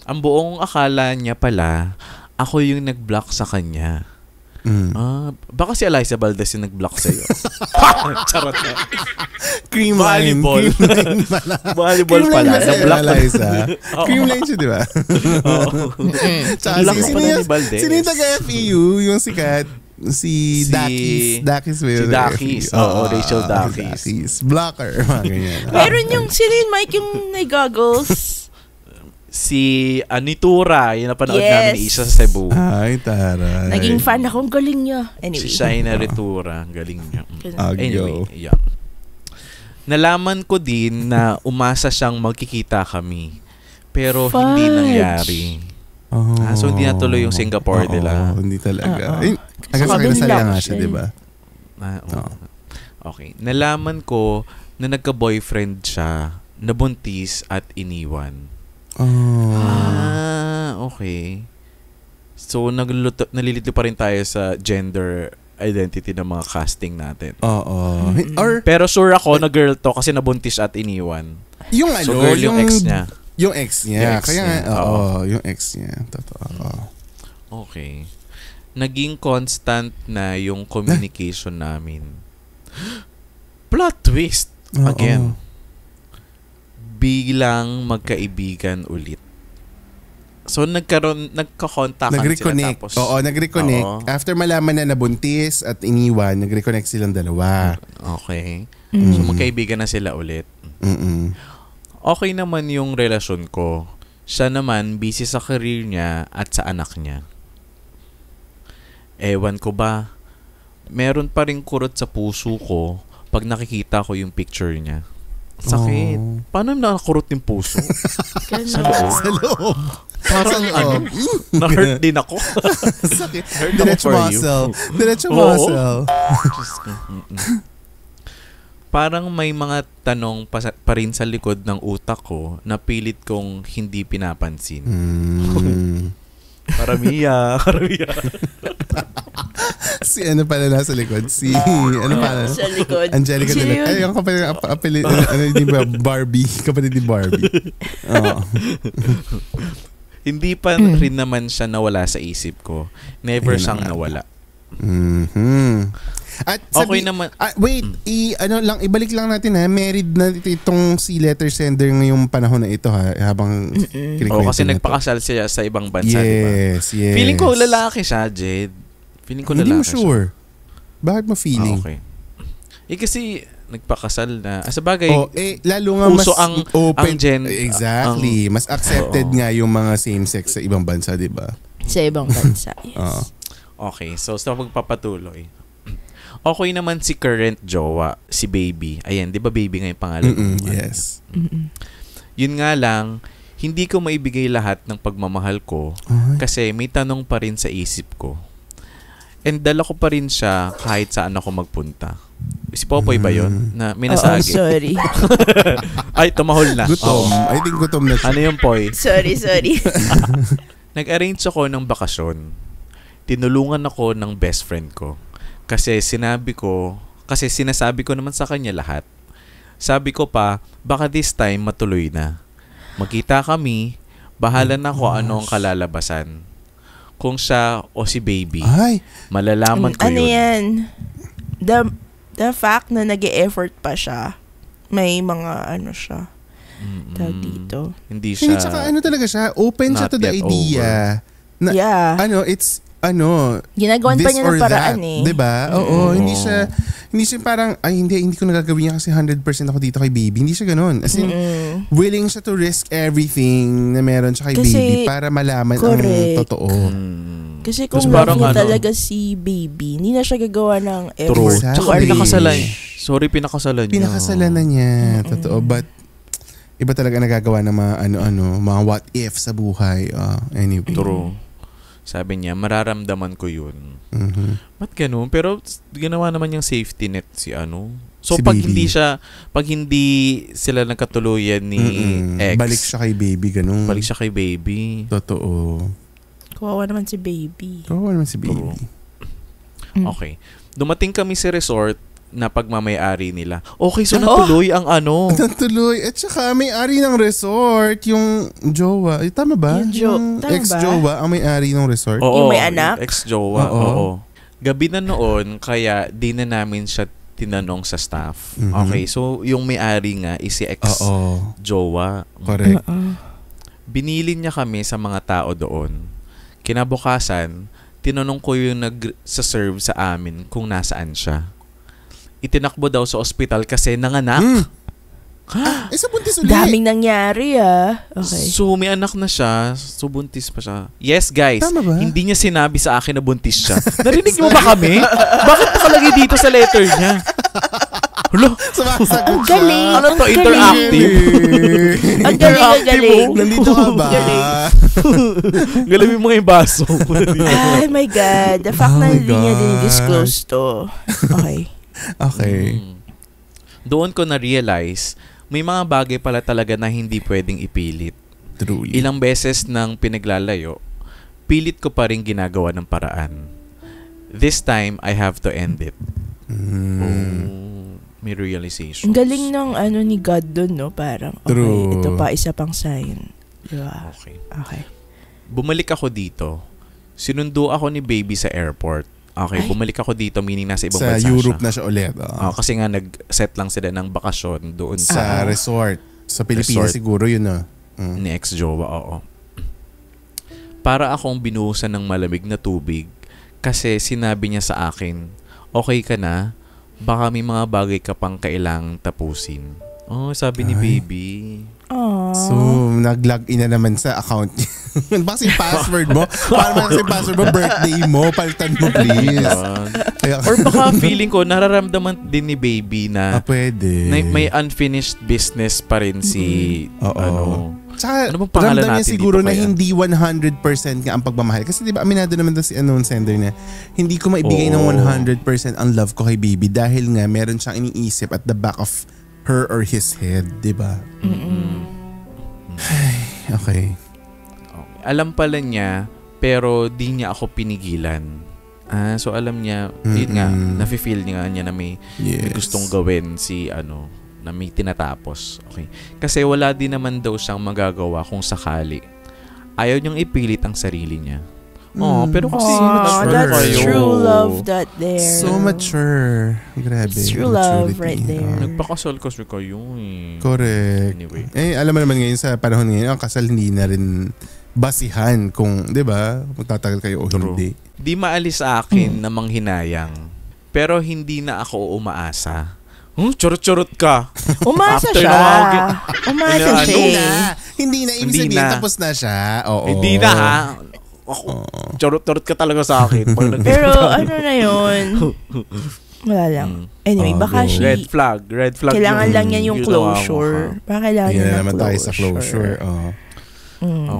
S2: Ang buong akala niya pala, ako yung nag-block sa kanya. Baka si Eliza Valdez yung nag-block sa'yo. Charot na.
S1: Cream line pala.
S2: Volleyball pala.
S1: Na-block Eliza. Cream line siya, di ba?
S2: Oo.
S1: Tsaka sino yung taga-FEU, yung sikat, Si Dakis.
S2: Si Dakis. Oo, Rachel Dakis.
S1: Blocker. Mga ganyan.
S3: Meron yung, sino yung Mike yung may goggles?
S2: Si Anitura, yung napanood
S3: Yes.
S2: namin ni Isa sa Cebu.
S1: Ay, taray.
S3: Naging fan ako. Ang galing niya. Anyway.
S2: Si Shaina Ritura, galing niya.
S1: Agyo.
S2: Anyway, yeah. Nalaman ko din na umasa siyang magkikita kami. Pero hindi
S3: Fudge.
S2: nangyari. So hindi natuloy yung Singapore nila.
S1: Hindi talaga.
S3: Sa
S1: Hanggang sa
S3: kabila
S1: nga
S3: siya
S1: siya, di ba?
S2: Okay. Nalaman ko na nagka-boyfriend siya, nabuntis at iniwan. Okay. So nalilito pa rin tayo sa gender identity ng mga casting natin. Pero sure ako na girl to kasi nabuntis at iniwan.
S1: Yung
S2: So girl yung ex niya.
S1: Yung ex niya.
S2: Yung ex
S1: Kaya
S2: niya.
S1: yung ex niya. Totoo.
S2: Okay. Naging constant na yung communication namin. Plot twist. Again. Biglang magkaibigan ulit. So nagka-contactan
S1: Nag-reconnect.
S2: sila tapos.
S1: Nag-reconnect.
S2: Oo.
S1: After malaman na nabuntis at iniwan, nag-reconnect silang dalawa.
S2: Okay. So magkaibigan na sila ulit. Okay naman yung relasyon ko. Siya naman busy sa career niya at sa anak niya. Ewan ko ba, meron pa rin kurot sa puso ko pag nakikita ko yung picture niya. Sakit. Paano nakakurot yung puso? Sa loob.
S1: Sa loob.
S2: Parang na-hurt din ako.
S1: Sakit.
S2: Hurt ako
S1: Diretso
S2: for you.
S1: muscle. Diretso
S2: Oo.
S1: muscle.
S2: Diyos ko. Parang may mga tanong pa rin sa likod ng utak ko na pilit kong hindi pinapansin. Karamiya.
S1: Si ano pala nasa likod? Si ano pala?
S3: Sa likod.
S1: Angelica
S3: Sino
S1: de la...
S3: yun?
S1: Ay, yung kapatid, di ba? Barbie. Kapatid ni Barbie.
S2: Hindi pa rin naman siya nawala sa isip ko. Never
S1: Ayun
S2: siyang
S1: na nga.
S2: nawala.
S1: At
S2: Okay naman.
S1: Wait, ibalik lang natin ha. Married na itong si letter sender ngayong panahon na ito ha. Habang kinikwento
S2: Kasi
S1: na to.
S2: nagpakasal siya sa ibang bansa, di ba?
S1: Yes.
S2: Feeling ko lalaki siya, Jed. Feeling ko lalaki
S1: Hindi mo sure. Bakit mo
S2: siya.
S1: feeling?
S2: Okay. Kasi nagpakasal na. Sa bagay,
S1: lalo nga mas
S2: uso ang
S1: open.
S2: gen.
S1: Exactly. Mas accepted nga yung mga same-sex sa ibang bansa, di ba?
S3: Sa ibang bansa, yes.
S2: Okay, so sa magpapatuloy. Okay naman si current jowa, si Baby. Ayan, di ba Baby nga yung pangalan?
S1: Yes.
S2: Yun nga lang, hindi ko maibigay lahat ng pagmamahal ko kasi may tanong pa rin sa isip ko. And dala ko pa rin siya kahit saan ako magpunta. Si Popoy ba yun? Na minasagi?
S3: Sorry.
S2: Ay, tumahol na.
S1: Gutom. I think gutom na siya.
S2: Ano yung Poy?
S3: sorry.
S2: Nag-arrange ako ng bakasyon. Tinulungan ako ng best friend ko. Kasi sinasabi ko naman sa kanya lahat. Sabi ko pa, baka this time matuloy na. Magkita kami, bahala na ko ano ang kalalabasan. Kung siya o si Baby, malalaman ko
S3: ano
S2: yun.
S3: yan? The fact na nag-e-effort pa siya, may mga ano siya. Tawag dito.
S2: Hindi siya.
S1: Tsaka ano talaga siya, open siya to the idea. Na,
S3: Yeah.
S1: this
S3: Ginagawan pa niya
S1: or
S3: ng paraan
S1: that, diba? Oo, hindi siya parang, hindi ko nagagawin niya kasi 100% ako dito kay Baby. Hindi siya ganun. As in, willing siya to risk everything na meron siya kay
S3: Kasi,
S1: Baby para malaman
S3: correct.
S1: ang totoo.
S3: Kasi kung
S2: Tapos
S3: love
S2: parang
S3: niya
S2: ano,
S3: talaga si Baby, hindi na siya gagawa ng
S2: True.
S3: effort.
S1: Exactly.
S2: Tsaka pinakasalan. Sorry, pinakasalan niya.
S1: Pinakasalan na niya. Totoo. But, iba talaga nagagawa ng mga mga what if sa buhay. Anyway.
S2: True. Sabi niya, mararamdaman ko yun. Ba't ganun? Pero ginawa naman yung safety net si ano. So
S1: Si
S2: pag
S1: Baby.
S2: hindi sila nagkatuluyan ni ex,
S1: balik siya kay Baby, ganun.
S2: Balik siya kay Baby.
S1: Totoo.
S3: Kawawa naman si Baby.
S1: Oo naman si Baby.
S2: True. Okay. Dumating kami sa resort na pagmamayari nila. Okay, so natuloy ang ano.
S1: Natuloy. At saka may-ari ng resort, yung jowa. Tama ba?
S3: Yung tama
S1: ex-jowa ang may-ari ng resort.
S2: Oo,
S3: Yung may anak?
S2: Ex-jowa.
S1: Oo.
S2: Oo. Gabi na noon, kaya di na namin siya tinanong sa staff. Okay, so yung may-ari nga is si ex-jowa.
S1: Correct.
S2: Binili niya kami sa mga tao doon. Kinabukasan, tinanong ko yung nag-serve sa amin kung nasaan siya. Itinakbo daw sa ospital kasi nanganak.
S1: Sa buntis ulit.
S3: Daming nangyari Okay.
S2: So, may anak na siya. So, buntis pa siya. Yes, guys.
S1: Tama ba?
S2: Hindi niya sinabi sa akin na buntis siya. Narinig mo ba kami? Bakit nakalagay dito sa letter niya? Hulo.
S1: Sumasagot
S3: Ang galing.
S2: Ano to? Interactive.
S3: Ang galing.
S1: Nandito ka ba?
S2: Galawin mo nga yung baso.
S3: Oh my God. The fact na hindi niya din-disclose to. Okay.
S1: Okay.
S2: Doon ko na-realize, may mga bagay pala talaga na hindi pwedeng ipilit.
S1: Truly.
S2: Ilang beses nang pinaglalayo, pilit ko pa rin ginagawa ng paraan. This time, I have to end it. May realization.
S3: Ang galing ng ni God dun, no? Parang, okay,
S1: True.
S3: ito pa, isa pang sign. Diba?
S2: Okay. Bumalik ako dito. Sinundo ako ni baby sa airport. Okay, bumalik ako dito, meaning nasa ibang bansa
S1: Sa Europe
S2: siya.
S1: na siya ulit.
S2: Kasi nga nag-set lang sila ng bakasyon doon
S1: Sa resort. Sa Pilipinas
S2: resort.
S1: siguro yun
S2: Ni ex-jowa, oo. Para akong binuhusan ng malamig na tubig kasi sinabi niya sa akin, okay ka na, baka may mga bagay ka pang kailangang tapusin. Sabi ni baby.
S3: Aww.
S1: So, nag-log in na naman sa account niya. Baka yung password mo. Paano ba yung password mo? Birthday mo. Palitan mo, please.
S2: Or baka feeling ko, nararamdaman din ni baby na
S1: pwede.
S2: may unfinished business pa rin si
S1: Tsaka,
S2: ano bang pangalan
S1: ramdam niya
S2: natin
S1: siguro
S2: dito
S1: na
S2: kaya?
S1: hindi 100% nga ang pagmamahal. Kasi di ba, aminado naman daw si sender na hindi ko maibigay ng 100% ang love ko kay baby dahil nga meron siyang iniisip at the back of her or his head, di ba? Okay.
S2: Alam pala niya, pero di niya ako pinigilan. So alam niya, yun nga, nafe-feel niya na may gustong gawin na may tinatapos. Okay. Kasi wala din naman daw siyang magagawa kung sakali. Ayaw niyang ipilit ang sarili niya. Pero kasi
S3: that's true love that there.
S1: So mature. Grabe.
S3: It's true love right there.
S2: Nagpakasal kasi kayo
S1: Correct.
S2: Anyway.
S1: Alam mo naman ngayon sa panahon ngayon, ang kasal hindi na rin basihan kung, di ba, magtatagal kayo o hindi.
S2: Di maalis sa akin na manghinayang. Pero hindi na ako umaasa. Churot-churot ka.
S3: Umasa
S2: After
S3: siya.
S2: na-
S3: Umasa siya.
S1: Hindi na. Ibig
S2: Hindi
S1: sabihin,
S2: na.
S1: tapos na siya. Oo.
S2: Hindi na ha. Ako, churot-churot ka talaga sa akin.
S3: Pero ano na yun? Wala lang. Anyway, baka
S1: go.
S2: Red flag.
S3: kailangan lang yan yung
S2: ginawa mo,
S3: closure. Baka kailangan
S1: Hindi
S3: niya
S1: na
S3: ng
S1: naman tayo sa closure.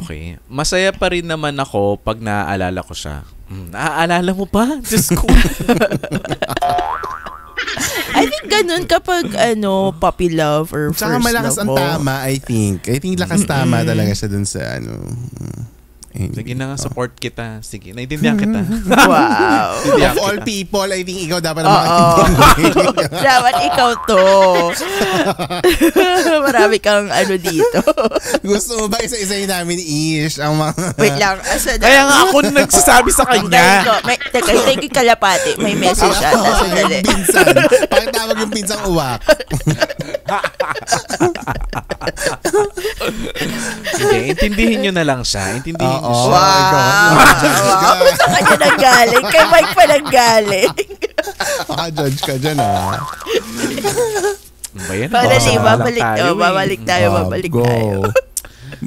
S2: Okay. Masaya pa rin naman ako pag naaalala ko siya. Naaalala mo pa? Diyos ko.
S3: I think ganun kapag puppy love or first
S1: Tsaka malakas
S3: love
S1: ang tama, I think. I think lakas tama talaga siya dun sa
S2: Sige na nga, support kita. Sige, naintindihan kita.
S3: Wow.
S1: Of all people, I think ikaw dapat na makaintindi.
S3: Dapat ikaw to. Marami kang dito.
S1: Gusto mo ba isa-isayin namin Ish ang mga...
S3: Wait lang.
S2: Kaya nga ako nagsasabi sa kanya.
S3: Teka, yung kalapati. May message ata. Sandali.
S1: Yung pinsan. Pakitawag yung pinsang uwak.
S2: Sige, intindihin nyo na lang siya. Intindihin nyo siya.
S3: Wow. Sa kanya nanggaling. Kay Mike pa nanggaling.
S1: Maka-judge ka dyan
S2: Ba yan?
S3: Babalik tayo.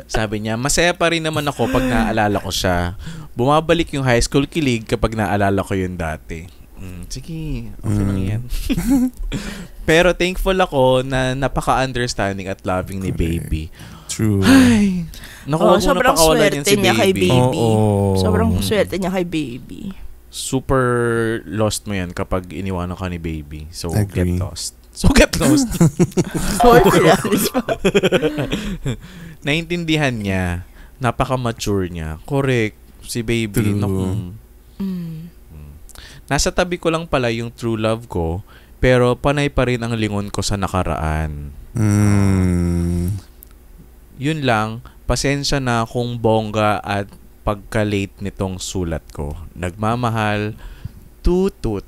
S2: Sabi niya, masaya pa rin naman ako pag naaalala ko siya. Bumabalik yung high school kilig kapag naaalala ko yun dati. Sige, okay lang yan. Pero thankful ako na napaka-understanding at loving ni baby.
S1: True.
S2: Ay, nakuha mo
S3: sobrang
S2: napakawalan yan
S3: swerte
S2: si
S3: niya kay
S2: baby.
S3: baby. Sobrang
S1: Mm.
S3: swerte niya kay baby.
S2: Super lost mo yan kapag iniwanan ka ni baby. So,
S1: Agree.
S2: get lost. Naintindihan niya. Napaka-mature niya. Correct. Si baby.
S1: True.
S2: Naku. Nasa tabi ko lang pala yung true love ko, pero panay pa rin ang lingon ko sa nakaraan. Yun lang, pasensya na kung bongga at pagka-late nitong sulat ko. Nagmamahal, tutut.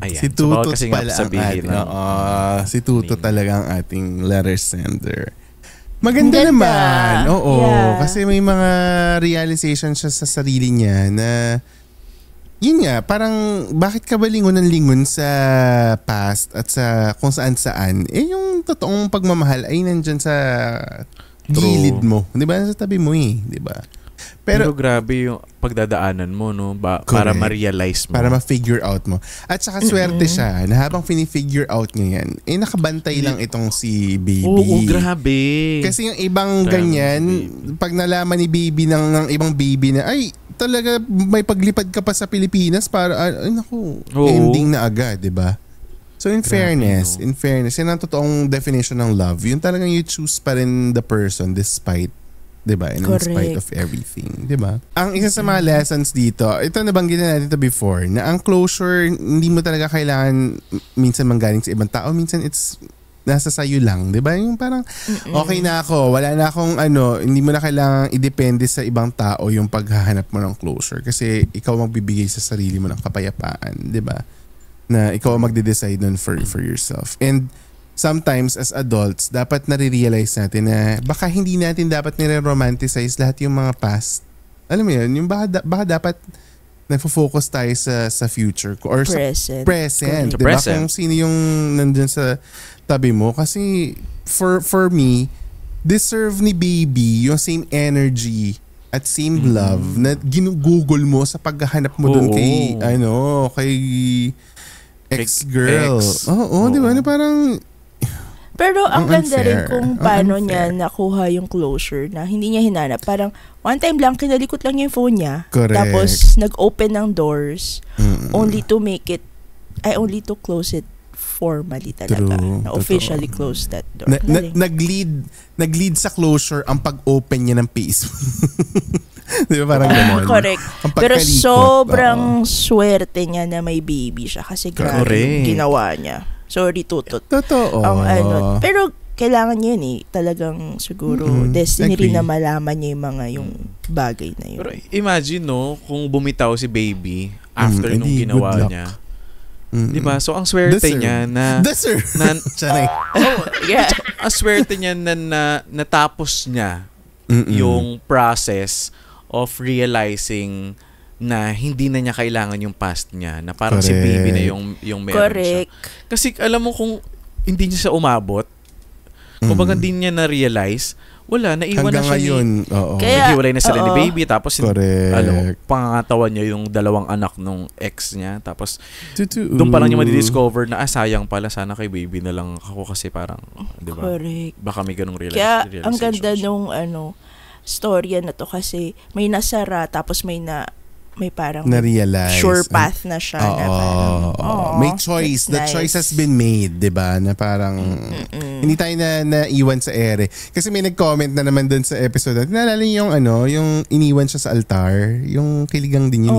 S2: Ayan.
S1: Si Tutut
S2: kasi
S1: pala ang
S2: sabihin
S1: ating, si Tutut
S2: name.
S1: talaga ang ating letter sender. Maganda naman. Oo.
S3: Yeah.
S1: Kasi may mga realization siya sa sarili niya na yun nga, parang bakit ka ba lingon ng lingon sa past at sa kung saan-saan? Yung totoong pagmamahal ay nandyan sa gilid mo. Di ba? Sa tabi mo di ba?
S2: Pero grabe yung pagdadaanan mo, no? Para ma-realize mo.
S1: Para ma-figure out mo. At saka swerte siya na habang fini-figure out niya yan, nakabantay lang itong si Baby.
S2: Oo, grabe.
S1: Kasi yung ibang ganyan, pag nalaman ni Baby ng ibang baby na, ay, talaga may paglipad ka pa sa Pilipinas para, ending na agad, di ba? So in fairness, yan ang totoong definition ng love. Yung talagang you choose pa rin the person despite, diba? And in spite of everything, diba? Ang isa sa mga lessons dito, ito nabanggit na natin ito before, na ang closure, hindi mo talaga kailangan minsan manggaling sa ibang tao. Minsan it's nasa sayo lang, diba? Yung parang, okay na ako, wala na akong hindi mo na kailangan idepende sa ibang tao yung paghahanap mo ng closure. Kasi ikaw magbibigay sa sarili mo ng kapayapaan, diba? Na ikaw ang magde-decide nun for yourself. And sometimes as adults, dapat nare-realize natin na baka hindi natin dapat nire-romanticize lahat yung mga past. Alam mo yun, yung baka dapat nagfo-focus tayo sa future or
S3: present.
S1: Sa present. Diba? Kung sino yung nandun sa tabi mo. Kasi for me, deserve ni Baby yung same energy at same love na ginugugol mo sa paghahanap mo dun kay ex-girl. Oo, di ba? Parang
S3: pero ang ganda rin
S1: unfair.
S3: kung paano niya nakuha yung closure na hindi niya hinanap. Parang one time lang, kinalikot lang yung phone niya.
S1: Correct.
S3: Tapos nag-open ng doors only to close it formally talaga.
S1: True.
S3: Na officially close that door.
S1: Nag-lead sa closure ang pag-open niya ng Facebook. Di ba parang gano'n?
S3: Correct. Pero sobrang swerte niya na may baby siya kasi grabe yung ginawa niya. Sorry, Tutot.
S1: Totoo.
S3: Pero kailangan niya yun talagang siguro destiny rin na malaman niya yung bagay na yun.
S2: Pero imagine kung bumitaw si Baby after nung ginawa niya. Diba? So ang swerte niya na ang swerte niya na natapos niya yung process of realizing na hindi na niya kailangan yung past niya, na parang si Baby na yung meron siya. Kasi alam mo kung hindi niya siya umabot, kung baga hindi niya na-realize, wala, naiwan
S1: hanggang
S2: na siya
S1: ngayon,
S2: naghiwalay na sila ni Baby, tapos pangangatawan niya yung dalawang anak nung ex niya, tapos doon pa lang niya madidiscover na sayang pala, sana kay Baby na lang ako kasi parang, di ba?
S3: Correct.
S2: Baka may ganung realization.
S3: Kaya ang ganda nung storya na to kasi may nasara tapos may parang
S1: na-realize.
S3: Sure path na siya. Na parang,
S1: may choice. The choice has been made, di ba? Na parang hindi tayo naiwan sa ere. Kasi may nag-comment na naman dun sa episode. Naalala niyo yung iniwan siya sa altar? Yung kiligang din yun.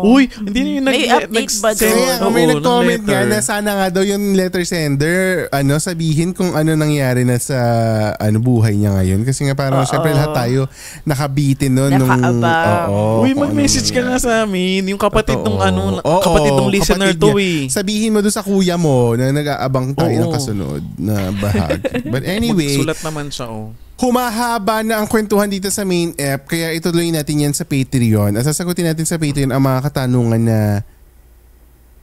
S2: Uy, hindi niyo
S3: may update ba doon?
S1: May nag-comment nga na sana nga daw yung letter sender sabihin kung ano nangyari na sa buhay niya ngayon. Kasi nga parang syempre lahat tayo nakabitin nun.
S2: Uy, mag-message ka nga sa amin. Yung kapatid ng kapatid ng listener to
S1: Sabihin mo doon sa kuya mo na nag-aabang tayo ng kasunod na bahagi. But anyway,
S2: magsulat naman siya
S1: humahaba na ang kwentuhan dito sa main app, kaya ituloy natin yan sa Patreon. At sasagutin natin sa Patreon ang mga katanungan na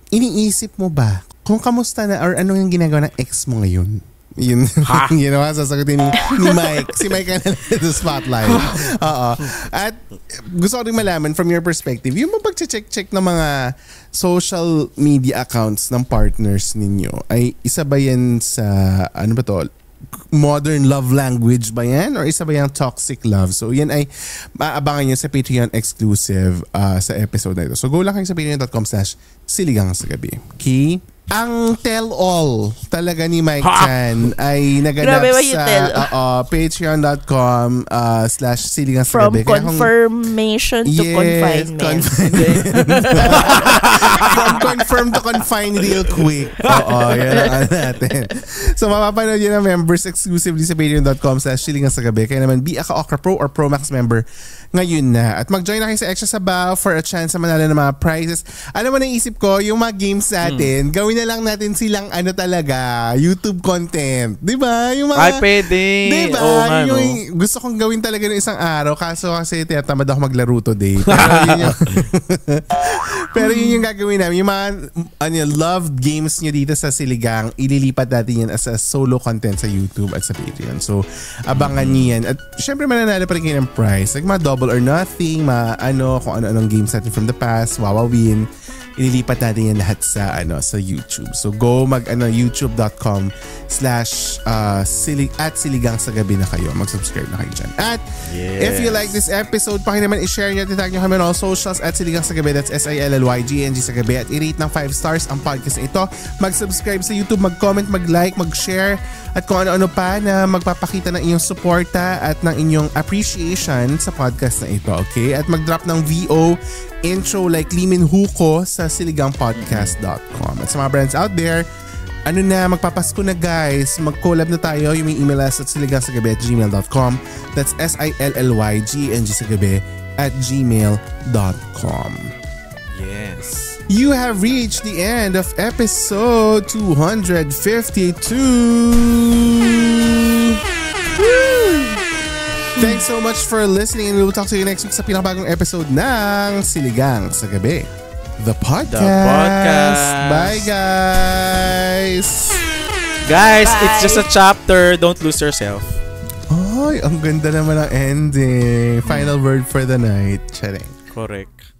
S1: iniisip mo ba kung kamusta na or ano yung ginagawa ng ex mo ngayon? Yun ginawa, sasagutin ni Mike. Si Mike ang nalala sa spotlight. At gusto ko rin malaman from your perspective, yung pag-check ng mga social media accounts ng partners ninyo, ay isa ba yan sa, modern love language ba yan? Or isa ba yung toxic love? So yan ay maabangan nyo sa Patreon exclusive sa episode na ito. So go lang kayo sa patreon.com/siligang sa gabi. Okay? Ang tell-all talaga ni Mike Chan ay naganap sa patreon.com/siligang sa gabi.
S3: From confirmation to confinement.
S1: From confirm to confine real quick. Yan ang natin. So mapapanood yun ang members exclusively sa patreon.com/siligang sa gabi. Kaya naman be a Ka-Okra Pro or Pro Max member ngayon na. At mag-join na kayo sa Extra Sabaw for a chance sa manalo ng mga prizes. Alam mo, naisip ko, yung mga games natin, gawin na lang natin silang talaga, YouTube content. Diba? Yung mga,
S2: ay, pwede.
S1: Diba? Gusto kong gawin talaga ng isang araw, kaso kasi tinatamad ako maglaro today. Pero yun yung gagawin namin. Yung mga loved games nyo dito sa Siligang, ililipat natin yan as a solo content sa YouTube at sa Patreon. So, abangan nyo yan. At syempre, mananalo pa rin kayo ng prize. Like mga Double or Nothing, kung ano-anong games natin from the past, Wawawin. Ililipat natin yan lahat sa YouTube. So go youtube.com/siligang sa gabi na kayo. Mag-subscribe na kayo dyan. At if you like this episode, naman i-share nyo, titag nyo kami on all socials at Siligang sa Gabi. That's SILLYGNG sa Gabi. At i-rate ng 5 stars ang podcast na ito. Mag-subscribe sa YouTube, mag-comment, mag-like, mag-share at kung ano-ano pa na magpapakita ng inyong suporta at ng inyong appreciation sa podcast na ito. Okay? At mag-drop ng VO intro like Limin Huko sa siligangpodcast.com. At sa mga brands out there, magpapasko na guys. Mag-collab na tayo. You may email us at siligangsagabi@gmail.com. That's SILLYGNGSagabi@gmail.com.
S2: Yes.
S1: You have reached the end of episode 252. Thanks so much for listening and we will talk to you next week sa pinakabagong episode ng Siligang sa Gabi. The podcast. Bye, guys.
S2: Guys, bye. It's just a chapter. Don't lose yourself.
S1: Ay, ang ganda naman ang ending. Final word for the night. Charing.
S2: Correct.